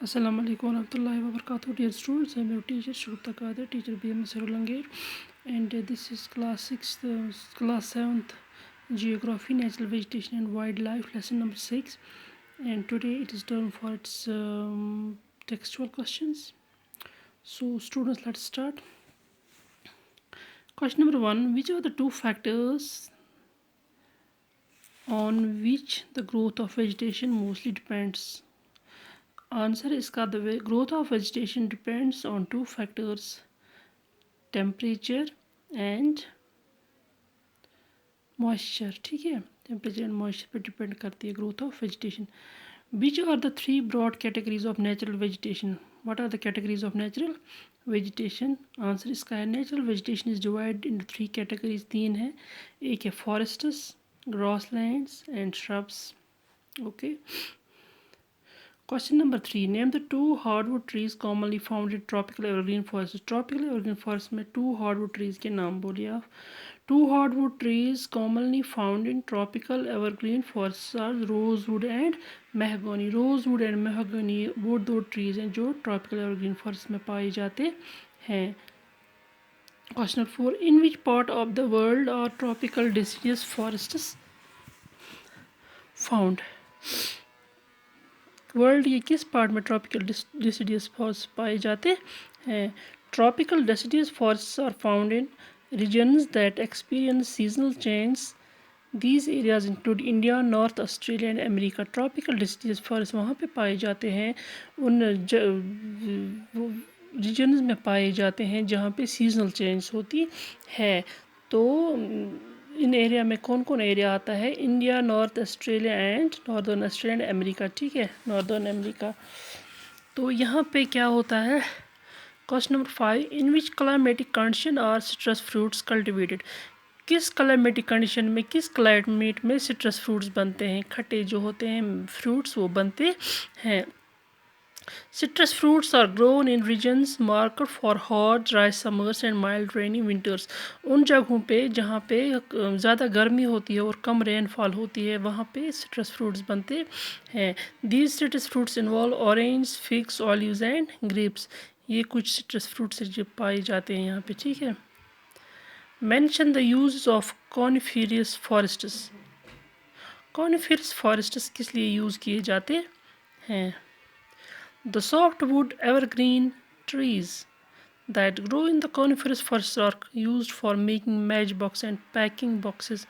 अस्सलाम वालेकुम warahmatullahi wabarakatuh. Dear students, I am your teacher Shruta Kader, teacher BMS Rolangir, and this is class 6th, class 7th Geography, Natural Vegetation and Wildlife, lesson number 6. And today it is turn for its textual questions. So students, let's start. Question number 1: which are the two factors on which the growth of vegetation mostly depends? Answer is that the growth of vegetation depends on two factors: temperature and moisture. ठीक है, temperature and moisture पे depend करती है growth of vegetation. Which are the three broad categories of natural vegetation? What are the categories of natural vegetation? Answer इसका है natural vegetation is divided into three categories. तीन है, एक है forests, grasslands and shrubs. Okay. Question number 3: name the two hardwood trees commonly found in tropical evergreen forests. Tropical evergreen forest में two hardwood trees के नाम बोलिए आप. Two hardwood trees commonly found in tropical evergreen forests are rosewood and mahogany. Rosewood and mahogany वो दो trees हैं जो tropical evergreen forest में पाए जाते हैं. Question number 4: in which part of the world are tropical deciduous forests found? World के किस पार्ट में ट्रॉपिकल डिसिडियस फॉरेस्ट पाए जाते हैं? Tropical deciduous forest are found in regions that experience seasonal change. These areas include India, north Australia and America. Tropical deciduous forest वहाँ पे पाए जाते हैं, उन रीजन्स में पाए जाते हैं जहाँ पे सीजनल चेंज होती है. तो इन एरिया में कौन कौन एरिया आता है? India, north Australia and northern Australia and America. ठीक है, नॉर्दर्न अमेरिका. तो यहाँ पे क्या होता है? Question number 5: in which climatic condition are citrus fruits cultivated? किस क्लाइमेटिक कंडीशन में, किस क्लाइमेट में सिट्रस फ्रूट्स बनते हैं? खट्टे जो होते हैं फ्रूट्स वो बनते हैं. Citrus fruits are grown in regions marked for hot, dry summers and mild, rainy winters. उन जगहों पे जहाँ पे ज़्यादा गर्मी होती है और कम रेनफॉल होती है वहाँ पे citrus fruits बनते हैं. These citrus fruits involve orange, figs, olives and grapes. ये कुछ citrus fruits हैं जो पाए जाते हैं यहाँ पे. ठीक है. Mention the uses of coniferous forests. Coniferous forests किस लिए यूज़ किए जाते हैं? The softwood evergreen trees that grow in the coniferous forests are used for making matchbox and packing boxes.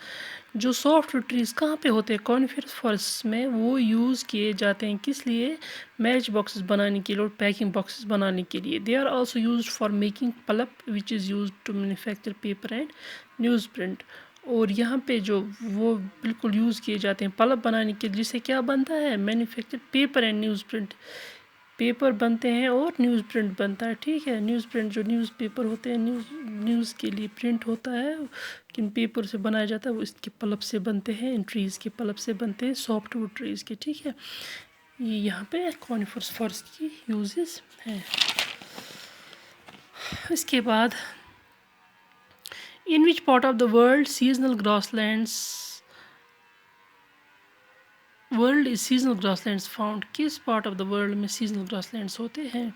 जो softwood trees कहाँ पे होते हैं? coniferous forests में. वो यूज़ किए जाते हैं किस लिए? मैच बॉक्सेस बनाने के लिए और पैकिंग बॉक्सेस बनाने के लिए. They are also used for making pulp which is used to manufacture paper and newsprint. और यहाँ पे जो वो बिल्कुल यूज़ किए जाते हैं पल्प बनाने के लिए, जिससे क्या बनता है? Manufacture paper and news print. Paper बनते हैं और न्यूज़ प्रिंट बनता है. ठीक है, न्यूज़ प्रिंट जो न्यूज़ पेपर होते हैं, न्यूज़ के लिए प्रिंट होता है, किन पेपर से बनाया जाता है वो इसके पल्प से बनते हैं, इन ट्रीज़ के पल्प से बनते हैं, सॉफ्टवुड ट्रीज़ के. ठीक है, ये यहाँ पे कॉनिफरस फॉरेस्ट की यूजेस हैं. इसके बाद in which part of the world seasonal grasslands world is seasonal grasslands found? किस पार्ट ऑफ द वर्ल्ड में सीजनल ग्रासलैंड्स होते हैं?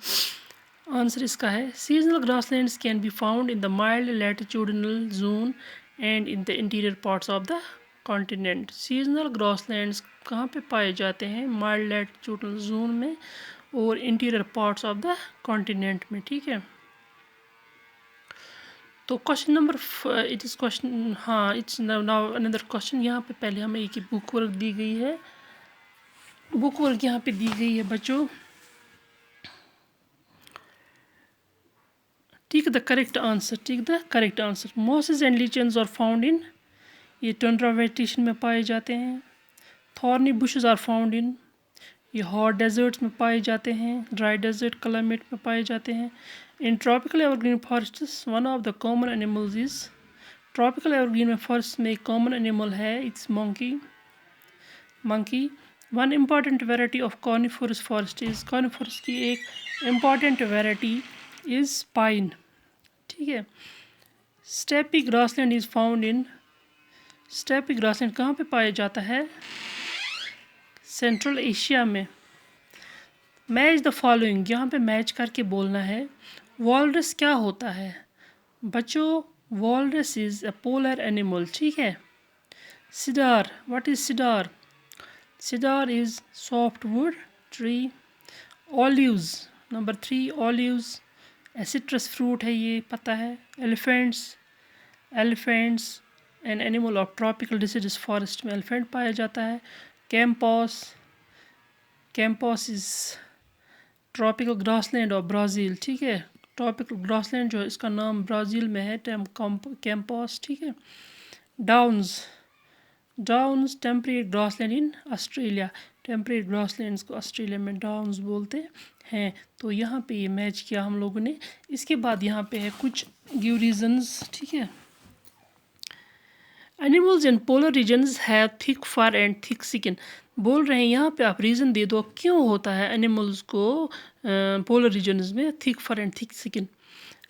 आंसर इसका है seasonal grasslands can be found in the mild latitudinal zone and in the interior parts of the continent. Seasonal grasslands कहाँ पे पाए जाते हैं? माइल्ड लैटिट्यूडिनल जोन में और interior parts of the continent में. ठीक है. तो question number it is question, हाँ इट्स नाउ अनदर क्वेश्चन. यहाँ पे पहले हमें एक बुक वर्क दी गई है. बुक वर्क यहाँ पे दी गई है बच्चों. Tick the correct answer. Tick the correct answer. Mosses and lichens are found in, ये टंड्रा वेजिटेशन में पाए जाते हैं. Thorny bushes are found in, ये हॉट डेजर्ट्स में पाए जाते हैं, ड्राई डेजर्ट क्लाइमेट में पाए जाते हैं. In tropical evergreen forests one of the common animals is, tropical evergreen में फॉरेस्ट में एक कॉमन एनिमल है, it's monkey. One important variety of coniferous forest is, coniferous की एक इम्पॉर्टेंट वेराइटी इज पाइन. ठीक है. Steppe grassland is found in, steppe grassland कहाँ पे पाया जाता है? सेंट्रल एशिया में. मैच द फॉलोइंग, यहाँ पे मैच करके बोलना है। वॉलरस क्या होता है बच्चों? Walrus is a polar animal, ठीक है। Cedar, what is cedar? Cedar is soft wood tree. Olives, number 3 olives, citrus fruit है ये, पता है। Elephants, elephants an animal of tropical deciduous, forest में एलिफेंट पाया जाता है। Campos, campos is tropical grassland of Brazil, ठीक है। ट्रॉपिकल ग्रासलैंड जो है इसका नाम ब्राज़ील में है कैंपॉस, ठीक है। Downs, downs temperate grassland in Australia, temperate grasslands को ऑस्ट्रेलिया में डाउन्स बोलते हैं। तो यहाँ पे ये मैच किया हम लोगों ने। इसके बाद यहाँ पे है कुछ गिव रीजंस, ठीक है। Animals in polar regions have thick fur and thick skin, बोल रहे हैं यहाँ पे आप रीज़न दे दो क्यों होता है एनिमल्स को पोलर रीजन्स में thick fur and thick skin.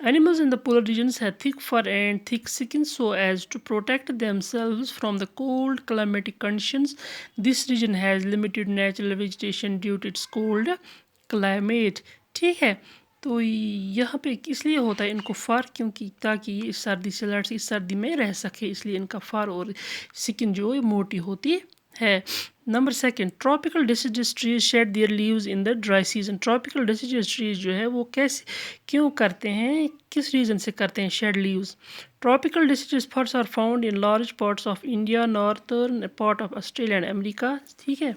Animals in the polar regions have thick fur and thick skin so as to protect themselves from the cold climatic conditions. This region has limited natural vegetation due to its cold climate. ठीक है, तो यहाँ पे इसलिए होता है इनको फ़र, क्योंकि ताकि ये इस सर्दी से लड़ इस सर्दी में रह सके, इसलिए इनका फ़र और स्किन जो है मोटी होती है। Number 2, tropical deciduous trees shed their leaves in the dry season. Tropical deciduous trees जो है वो कैसे क्यों करते हैं, किस रीज़न से करते हैं shed leaves? Tropical deciduous firs are found in large parts of India, northern part of Australia and America, ठीक है।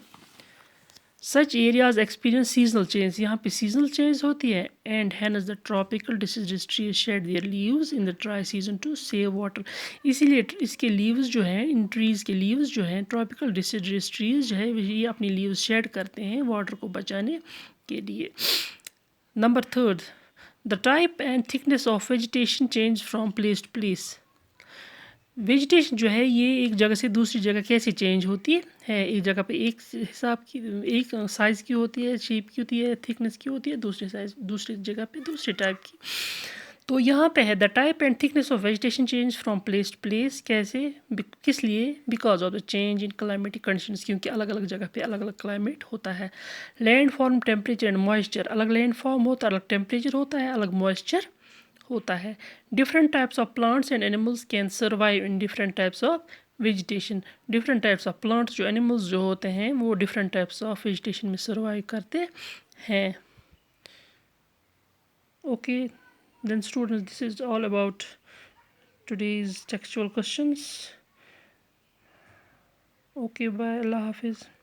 Such areas experience seasonal change, यहाँ पे सीजनल चेंज होती है। And has the tropical deciduous trees shed their leaves in the dry season to save water, इसीलिए इसके leaves जो हैं, इन ट्रीज़ के लीव्स जो हैं, ट्रॉपिकल डिसीडियस ट्रीज जो है ये अपनी लीव्स शेड करते हैं वाटर को बचाने के लिए। Number 3, the type and thickness of vegetation change from place to place. Vegetation जो है ये एक जगह से दूसरी जगह कैसे चेंज होती है? एक जगह पे एक हिसाब की, एक साइज़ की होती है, शेप की होती है, थिकनेस की होती है, दूसरी साइज दूसरी जगह पे दूसरे टाइप की। तो यहाँ पे है the type and thickness of vegetation change from place to place, कैसे, किस लिए? Because of the change in climatic conditions, क्योंकि अलग अलग जगह पे अलग अलग क्लाइमेट होता है। Land form, temperature and moisture, अलग लैंड फॉर्म होता है, अलग टेम्परेचर होता है, अलग मॉइस्चर होता है। Different types of plants and animals can survive in different types of vegetation. Different types of plants जो एनिमल्स जो होते हैं वो डिफरेंट टाइप्स ऑफ वेजिटेशन में सर्वाइव करते हैं। Okay then students, this is all about today's textual questions. Okay, bye, Allah Hafiz.